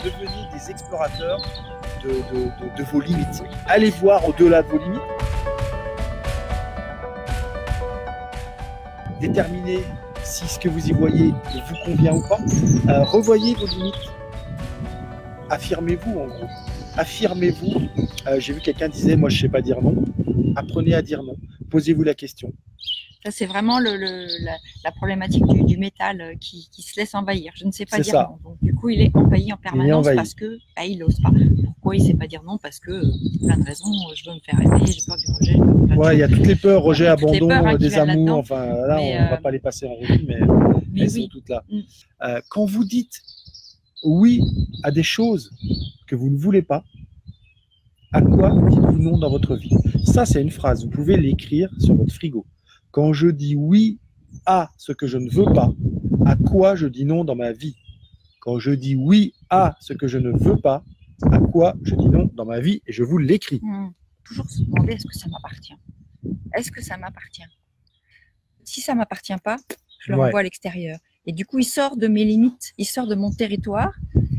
devenez des explorateurs de vos limites. Allez voir au-delà de vos limites. Déterminez si ce que vous y voyez vous convient ou pas. Revoyez vos limites. Affirmez-vous en gros. Affirmez-vous. J'ai vu quelqu'un disait, moi je ne sais pas dire non. Apprenez à dire non. Posez-vous la question. Ça, c'est vraiment la problématique du métal qui se laisse envahir. Je ne sais pas dire non. Donc, du coup, il est envahi en permanence parce que il n'ose pas. Pourquoi il ne sait pas dire non? Parce que plein de raisons. Je veux me faire aimer, j'ai peur du rejet. Ouais, il y a toutes les peurs, rejet, abandon, des amours. Enfin, là, on ne va pas les passer en revue, mais elles sont toutes là. Quand vous dites oui à des choses que vous ne voulez pas, à quoi dites-vous non dans votre vie? Ça, c'est une phrase. Vous pouvez l'écrire sur votre frigo. Quand je dis oui à ce que je ne veux pas, à quoi je dis non dans ma vie? Quand je dis oui à ce que je ne veux pas, à quoi je dis non dans ma vie? Et je vous l'écris. Toujours se demander, est-ce que ça m'appartient? Est-ce que ça m'appartient? Si ça ne m'appartient pas, je le renvoie à l'extérieur. Et du coup, il sort de mes limites, il sort de mon territoire.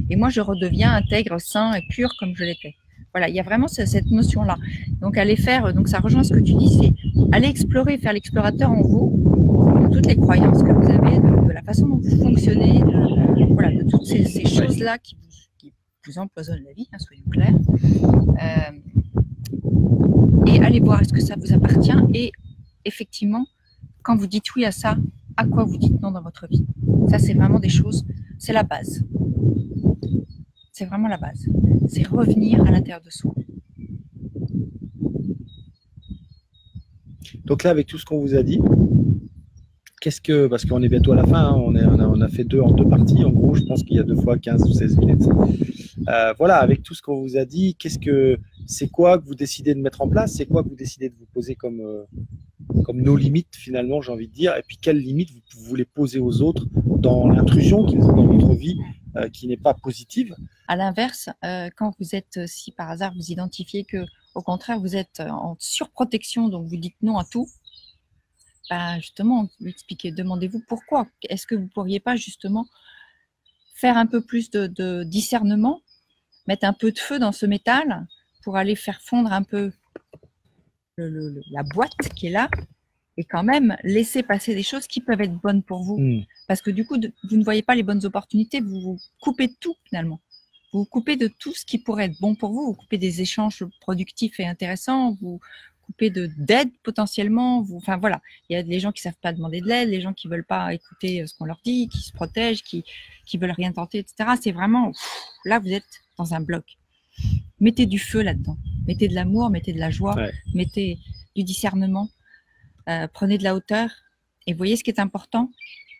Et moi, je redeviens intègre, sain et pur comme je l'étais. Voilà, il y a vraiment cette notion-là. Donc, aller faire, donc ça rejoint ce que tu dis, c'est aller explorer, faire l'explorateur en vous, de toutes les croyances que vous avez, de la façon dont vous fonctionnez, de toutes ces choses-là qui vous empoisonnent la vie, soyons clairs. Et allez voir, est-ce que ça vous appartient? Et effectivement, quand vous dites oui à ça, à quoi vous dites non dans votre vie? Ça, c'est vraiment des choses, c'est la base. C'est vraiment la base. C'est revenir à l'intérieur de soi. Donc là, avec tout ce qu'on vous a dit, parce qu'on est bientôt à la fin, hein, on a fait en deux parties, en gros, je pense qu'il y a 2 fois 15 ou 16 minutes. Voilà, avec tout ce qu'on vous a dit, c'est quoi que vous décidez de mettre en place? C'est quoi que vous décidez de vous poser comme nos limites, finalement, j'ai envie de dire? Et puis, quelles limites vous voulez poser aux autres dans l'intrusion qu'ils ont dans votre vie, qui n'est pas positive? À l'inverse, quand vous êtes, si par hasard vous identifiez que, au contraire, vous êtes en surprotection, donc vous dites non à tout, justement, expliquez, demandez-vous pourquoi. Est-ce que vous ne pourriez pas justement faire un peu plus de discernement, mettre un peu de feu dans ce métal pour aller faire fondre un peu la boîte qui est là et quand même laisser passer des choses qui peuvent être bonnes pour vous. Parce que du coup, vous ne voyez pas les bonnes opportunités, vous vous coupez de tout finalement. Vous vous coupez de tout ce qui pourrait être bon pour vous, vous coupez des échanges productifs et intéressants, vous coupez d'aide potentiellement. Enfin voilà, il y a des gens qui savent pas demander de l'aide, les gens qui veulent pas écouter ce qu'on leur dit, qui se protègent, qui veulent rien tenter, etc. C'est vraiment, là vous êtes dans un bloc. Mettez du feu là-dedans, mettez de l'amour, mettez de la joie, mettez du discernement, prenez de la hauteur et voyez ce qui est important.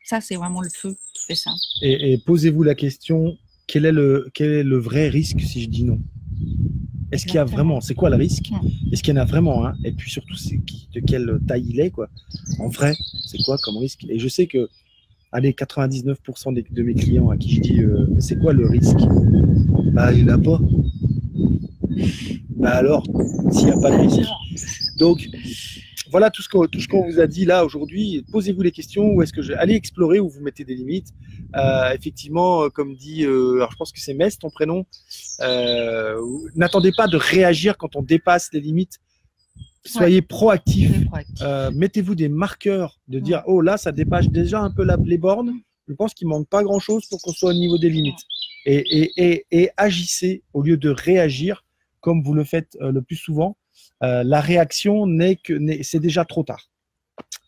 Ça, c'est vraiment le feu qui fait ça. Et posez-vous la question, quel est le vrai risque si je dis non? Est-ce qu'il y a vraiment, c'est quoi le risque? Est-ce qu'il y en a vraiment un? Et puis surtout, de quelle taille il est, quoi? En vrai, c'est quoi comme risque? Et je sais que, allez, 99% de mes clients à qui je dis, c'est quoi le risque? Il n'y en a pas. Alors, s'il n'y a pas de risque. Donc, voilà tout ce qu'on vous a dit là aujourd'hui. Posez-vous les questions. Où est-ce que allez explorer où vous mettez des limites. Effectivement, comme dit, alors je pense que c'est Metz ton prénom. N'attendez pas de réagir quand on dépasse les limites. Soyez proactif. Mettez-vous des marqueurs de dire oh là ça dépasse déjà un peu les bornes. Je pense qu'il manque pas grand-chose pour qu'on soit au niveau des limites. Et agissez au lieu de réagir comme vous le faites le plus souvent. La réaction c'est déjà trop tard.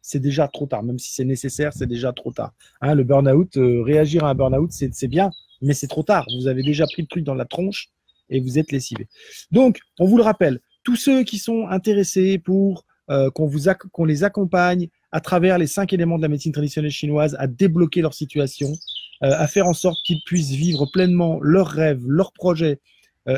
C'est déjà trop tard. Même si c'est nécessaire, c'est déjà trop tard. Hein, le burn-out, réagir à un burn-out, c'est bien, mais c'est trop tard. Vous avez déjà pris le truc dans la tronche et vous êtes lessivé. Donc, on vous le rappelle, tous ceux qui sont intéressés pour qu'on les accompagne à travers les 5 éléments de la médecine traditionnelle chinoise à débloquer leur situation, à faire en sorte qu'ils puissent vivre pleinement leurs rêves, leurs projets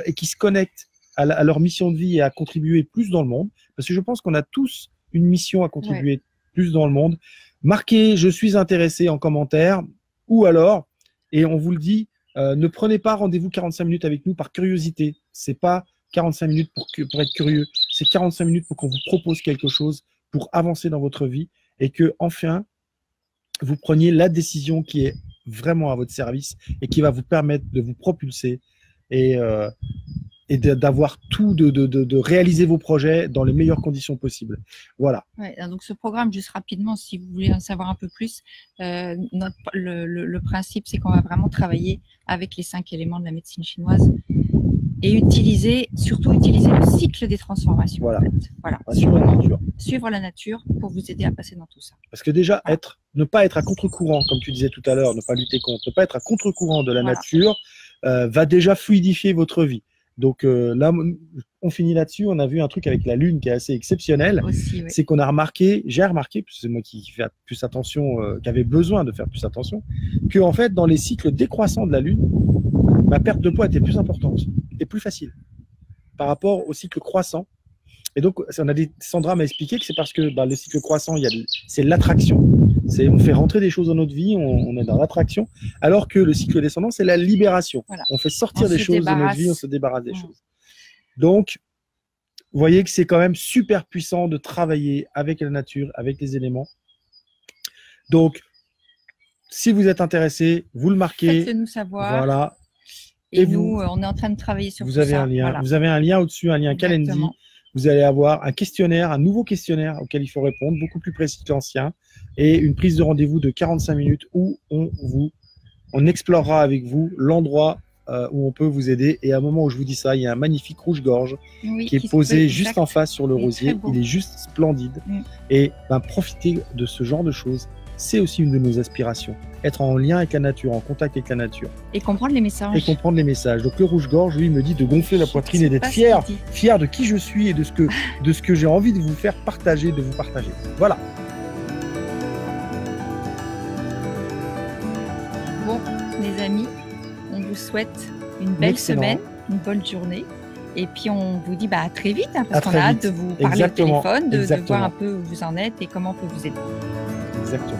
et qu'ils se connectent à leur mission de vie et à contribuer plus dans le monde. Parce que je pense qu'on a tous une mission à contribuer plus dans le monde. Marquez « Je suis intéressé » en commentaire ou alors, et on vous le dit, ne prenez pas rendez-vous 45 minutes avec nous par curiosité. C'est pas 45 minutes pour être curieux. C'est 45 minutes pour qu'on vous propose quelque chose pour avancer dans votre vie et que, enfin, vous preniez la décision qui est vraiment à votre service et qui va vous permettre de vous propulser et d'avoir tout, de réaliser vos projets dans les meilleures conditions possibles. Voilà. Ouais, donc ce programme, juste rapidement, si vous voulez en savoir un peu plus, le principe, c'est qu'on va vraiment travailler avec les 5 éléments de la médecine chinoise et surtout utiliser le cycle des transformations. Voilà. En fait. Voilà. Suivre la nature pour vous aider à passer dans tout ça. Parce que déjà, ne pas être à contre-courant, comme tu disais tout à l'heure, ne pas lutter contre, ne pas être à contre-courant de la nature, va déjà fluidifier votre vie. Donc là, on finit là-dessus. On a vu un truc avec la Lune qui est assez exceptionnel. Oui. C'est qu'on a remarqué, j'ai remarqué, parce que c'est moi qui fais plus attention, qui avait besoin de faire plus attention, que en fait, dans les cycles décroissants de la Lune, ma perte de poids était plus importante et plus facile par rapport au cycle croissant. Et donc, Sandra m'a expliqué que c'est parce que le cycle croissant, c'est l'attraction. On fait rentrer des choses dans notre vie, on est dans l'attraction, alors que le cycle descendant, c'est la libération. Voilà. On fait sortir des choses de notre vie, on se débarrasse des choses. Donc, vous voyez que c'est quand même super puissant de travailler avec la nature, avec les éléments. Donc, si vous êtes intéressé, vous le marquez. Faites-le nous savoir. Voilà. Et nous, on est en train de travailler sur tout ça. Vous avez un lien au-dessus, un lien Calendly. Vous allez avoir un questionnaire, un nouveau questionnaire auquel il faut répondre, beaucoup plus précis que l'ancien, et une prise de rendez-vous de 45 minutes où on explorera avec vous l'endroit où on peut vous aider. Et à un moment où je vous dis ça, il y a un magnifique rouge-gorge qui est posé juste en face sur le rosier. Il est juste splendide. Et profitez de ce genre de choses. C'est aussi une de nos aspirations. Être en lien avec la nature, en contact avec la nature. Et comprendre les messages. Donc le rouge-gorge, lui, me dit de gonfler la poitrine et d'être fier de qui je suis et de ce que j'ai envie de vous faire partager, de vous partager. Voilà. Bon, les amis, on vous souhaite une belle semaine, une bonne journée. Et puis on vous dit à très vite, parce qu'on a hâte de vous parler au téléphone, de voir un peu où vous en êtes et comment on peut vous aider. Exactement.